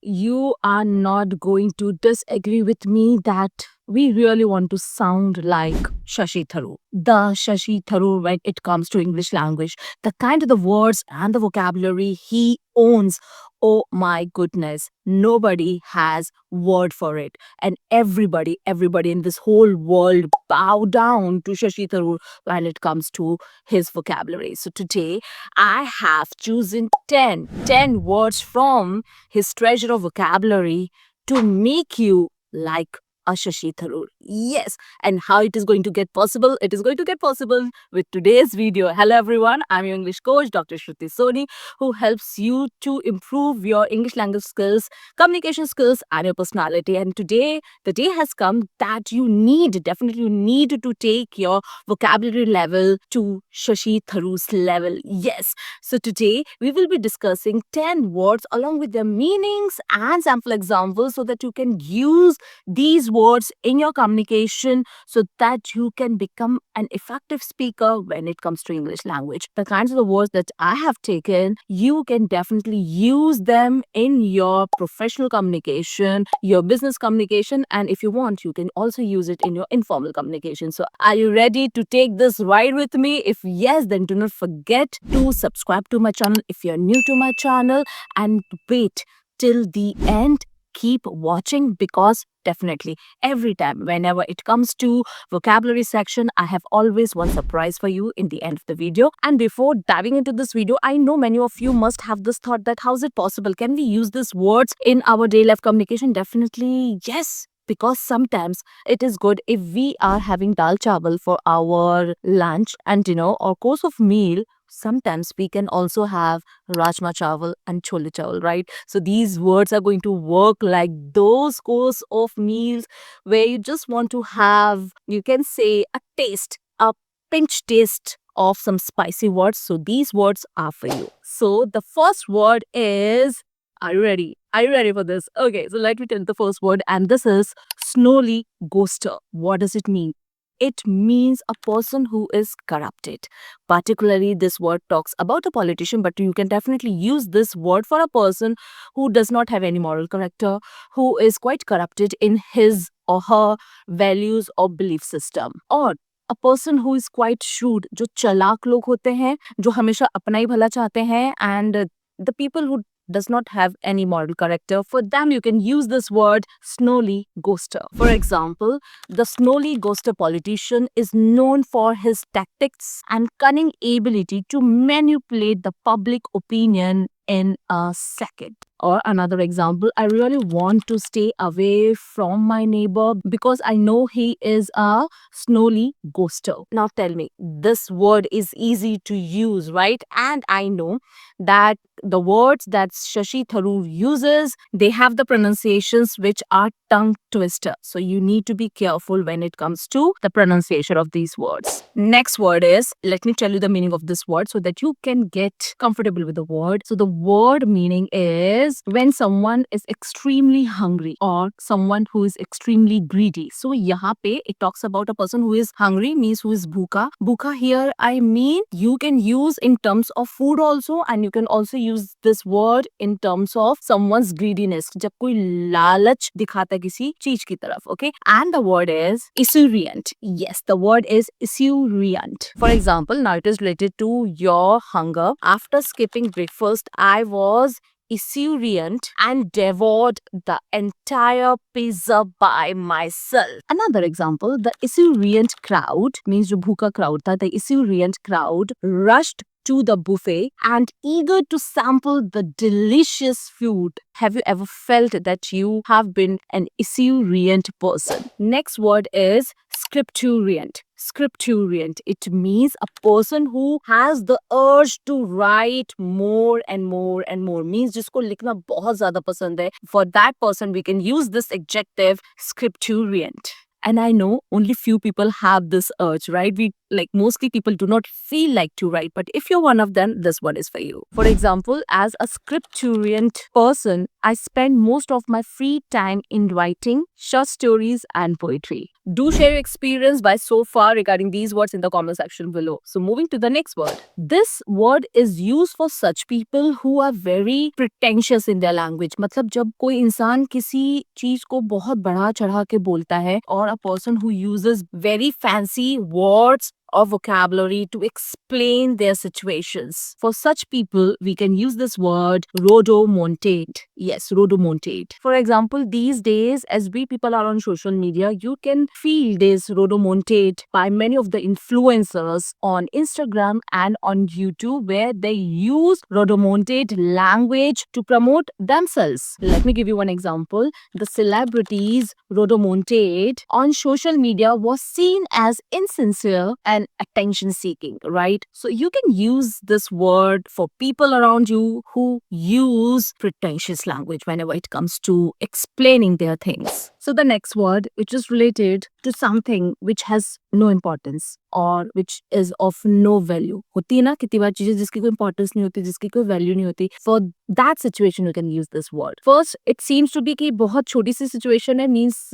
you are not going to disagree with me that we really want to sound like Shashi Tharoor. The Shashi Tharoor when it comes to English language, the kind of the words and the vocabulary he owns. Oh my goodness, nobody has word for it. And everybody in this whole world bow down to Shashi Tharoor when it comes to his vocabulary. So today I have chosen ten words from his treasure of vocabulary to make you like a Shashi Tharoor. Yes, and how it is going to get possible? It is going to get possible with today's video. Hello everyone, I'm your English coach, Dr. Shruti Soni, who helps you to improve your English language skills, communication skills, and your personality. And today, the day has come that definitely you need to take your vocabulary level to Shashi Tharoor's level. Yes, so today we will be discussing 10 words along with their meanings and sample examples so that you can use these words in your communication so that you can become an effective speaker when it comes to English language. The kinds of the words that I have taken, you can definitely use them in your professional communication, your business communication, and if you want, you can also use it in your informal communication. So are you ready to take this ride with me? If yes, then do not forget to subscribe to my channel if you're new to my channel, and wait till the end. Keep watching because definitely every time whenever it comes to vocabulary section, I have always one surprise for you in the end of the video. And before diving into this video, I know many of you must have this thought that how is it possible, can we use these words in our daily life communication? Definitely yes, because sometimes it is good if we are having dal chawal for our lunch and dinner or course of meal. Sometimes we can also have rajma chawal and chole chawal, right? So these words are going to work like those course of meals where you just want to have, you can say, a taste, a pinch taste of some spicy words. So these words are for you. So the first word is, are you ready? Are you ready for this? Okay, so let me tell you the first word, and this is snowly ghoster. What does it mean? It means a person who is corrupted. Particularly, this word talks about a politician, but you can definitely use this word for a person who does not have any moral character, who is quite corrupted in his or her values or belief system. Or a person who is quite shrewd, जो चालाक लोग होते हैं, जो हमेशा अपना ही भला चाहते हैं, and the people who does not have any moral character, for them you can use this word snowly ghoster. For example, the snowly ghoster politician is known for his tactics and cunning ability to manipulate the public opinion in a second. Or another example, I really want to stay away from my neighbor because I know he is a snowly ghoster. Now tell me, this word is easy to use, right? And I know that the words that Shashi Tharoor uses, they have the pronunciations which are tongue twister. So you need to be careful when it comes to the pronunciation of these words. Next word is, let me tell you the meaning of this word so that you can get comfortable with the word. So the word meaning is when someone is extremely hungry or someone who is extremely greedy. So यहाँ पे it talks about a person who is hungry, means who is bhuka. Bhuka here I mean you can use in terms of food also, and you can also use this word in terms of someone's greediness. जब कोई लालच दिखाता है किसी चीज की तरफ, okay? And the word is esurient. Yes, the word is esurient. For example, now it is related to your hunger. After skipping breakfast, I was esurient and devoured the entire pizza by myself. Another example, the esurient crowd means जो भूखा crowd था, the esurient crowd rushed to the buffet and eager to sample the delicious food. Have you ever felt that you have been an esurient person? Next word is scripturient. Scripturient. It means a person who has the urge to write more and more and more. Means जिसको लिखना बहुत ज़्यादा पसंद है. For that person, we can use this adjective scripturient. And I know only few people have this urge, right? We like mostly people do not feel like to write, but if you're one of them, this one is for you. For example, as a scripturient person, I spend most of my free time in writing short stories and poetry. Do share your experience by so far regarding these words in the comment section below. So moving to the next word. This word is used for such people who are very pretentious in their language. मतलब जब कोई इंसान किसी चीज को बहुत बढ़ा चढ़ा के बोलता है और a person who uses very fancy words or vocabulary to explain their situations. For such people, we can use this word rodomontade. Yes, rodomontade. For example, these days, as we people are on social media, you can feel this rodomontade by many of the influencers on Instagram and on YouTube, where they use rodomontade language to promote themselves. Let me give you one example. The celebrities rodomontade on social media was seen as insincere and attention seeking, right? So you can use this word for people around you who use pretentious language whenever it comes to explaining their things. So the next word, which is related to something which has no importance or which is of no value. होती है ना कितनी बार चीजें जिसकी कोई importance नहीं होती, जिसकी कोई value नहीं होती. For that situation, you can use this word. First, it seems to be कि बहुत छोटी सी situation है, means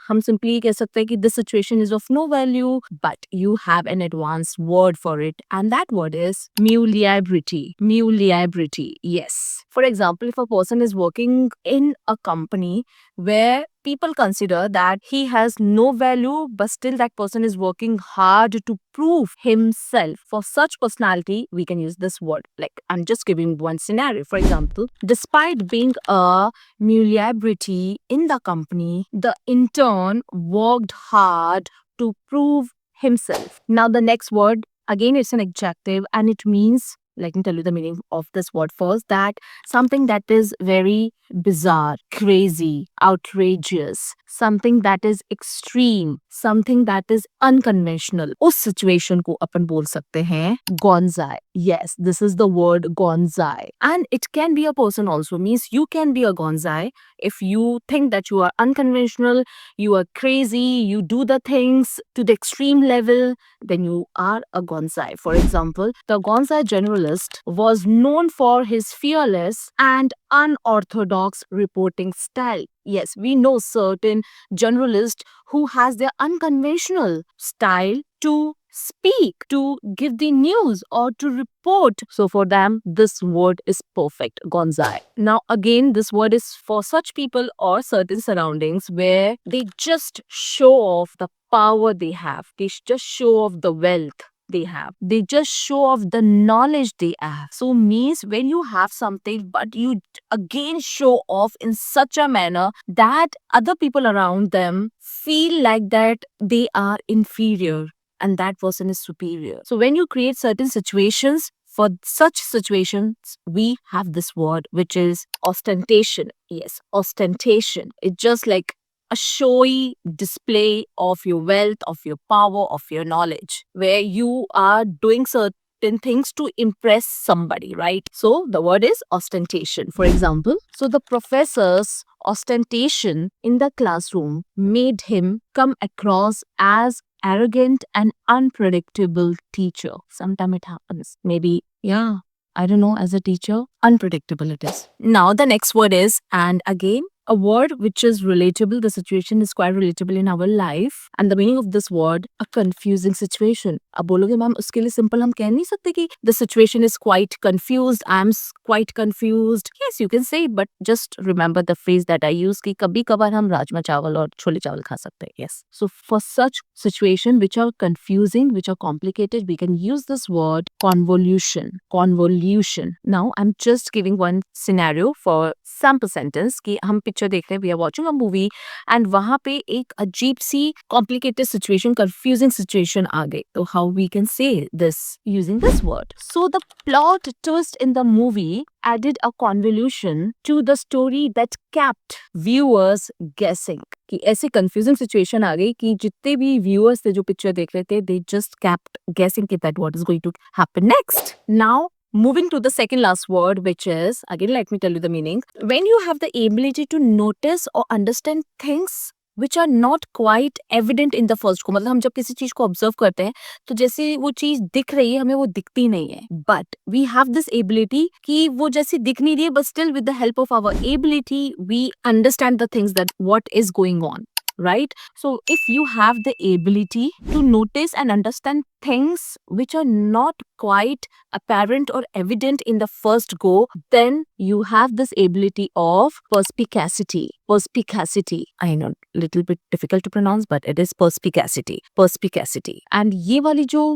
हम simply कह सकते हैं कि this situation is of no value, but you have an advanced word for it, and that word is muliabrity. Muliabrity, yes. For example, if a person is working in a company where people consider that he has no value, but still that person is working hard to prove himself. For such personality, we can use this word. Like, I'm just giving one scenario. For example, despite being a muliabrity in the company, the intern worked hard to prove himself. Now, the next word, again, it's an adjective and it means, let me tell you the meaning of this word first, that something that is very bizarre, crazy, outrageous, something that is extreme, something that is unconventional. उस situation को अपन बोल सकते हैं gonzai. Yes, this is the word gonzai. And it can be a person also, means you can be a gonzai if you think that you are unconventional, you are crazy, you do the things to the extreme level, then you are a gonzai. For example, the gonzai generalist was known for his fearless and unorthodox reporting style. Yes, we know certain journalists who has their unconventional style to speak, to give the news or to report. So for them, this word is perfect, gonzai. Now again, this word is for such people or certain surroundings where they just show off the power they have. They just show off the wealth they have. They just show off the knowledge they have. So means when you have something, but you again show off in such a manner that other people around them feel like that they are inferior and that person is superior. So when you create certain situations, for such situations, we have this word, which is ostentation. Yes, ostentation. It's just like a showy display of your wealth, of your power, of your knowledge, where you are doing certain things to impress somebody, right? So the word is ostentation. For example, so the professor's ostentation in the classroom made him come across as arrogant and unpredictable teacher. Sometimes it happens. Maybe, yeah, I don't know, as a teacher, unpredictable it is. Now the next word is, and again, a word which is relatable. The situation is quite relatable in our life. And the meaning of this word, a confusing situation. अब बोलोगे ma'am उसके लिए simple हम कह नहीं सकते कि the situation is quite confused. I'm quite confused. Yes, you can say, but just remember the phrase that I use कि कभी कभार हम राजमा चावल और छोले चावल खा सकते हैं. Yes. So for such situation which are confusing, which are complicated, we can use this word convolution. Convolution. Now I'm just giving one scenario for sample sentence कि हम पिक्चर देख रहे हैं, we are watching a movie and वहां पे एक अजीब सी complicated situation, confusing situation आ गई. तो how we can say this using this word. So the plot twist in the movie added a convolution to the story that kept viewers guessing. कि ऐसे confusing situation आ गई कि जितने भी viewers थे जो पिक्चर देख रहे थे, they just kept guessing कि that what is going to happen next. Now moving to the second last word, which is, again, let me tell you the meaning. When you have the ability to notice or understand things which are not quite evident in the first go. मतलब हम जब किसी चीज को observe करते हैं तो जैसे वो चीज दिख रही है हमें वो दिखती नहीं है, but we have this ability कि वो जैसे दिख नहीं रही है, but still with the help of our ability we understand the things that what is going on, right? So if you have the ability to notice and understand things which are not quite apparent or evident in the first go, then you have this ability of perspicacity. Perspicacity, I know, little bit difficult to pronounce, but it is perspicacity. Perspicacity. And ये वाली जो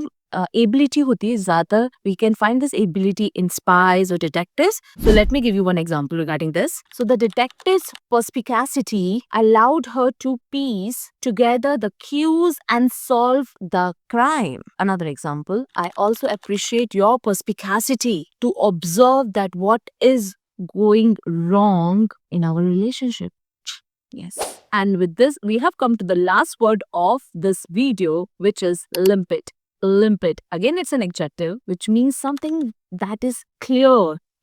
ability होती है ज्यादातर we can find this ability in spies or detectives. So let me give you one example regarding this. So the detective's perspicacity allowed her to piece together the clues and solve the crime. Another example, I also appreciate your perspicacity to observe that what is going wrong in our relationship. Yes. And with this, we have come to the last word of this video, which is limpid. Limpid. Again, it's an adjective, which means something that is clear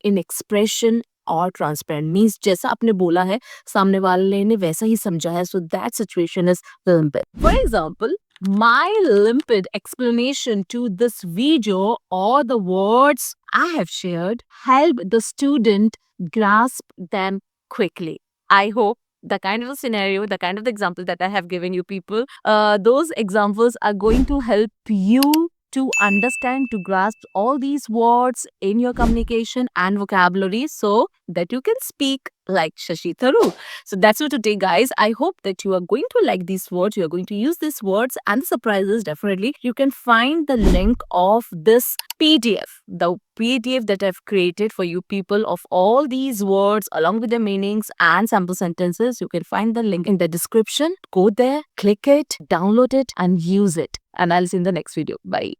in expression or transparent. Means जैसा आपने बोला है, सामने वाले ने वैसा ही समझा है. So that situation is limpid. For example, my limpid explanation to this video or the words I have shared help the student grasp them quickly. I hope the kind of a scenario, the kind of the example that I have given you people, those examples are going to help you to understand, to grasp all these words in your communication and vocabulary so that you can speak like Shashi Tharoor. So that's it today, guys. I hope that you are going to like these words. You are going to use these words and the surprises definitely. You can find the link of this PDF, the PDF that I've created for you people of all these words along with their meanings and sample sentences. You can find the link in the description. Go there, click it, download it and use it. And I'll see you in the next video. Bye.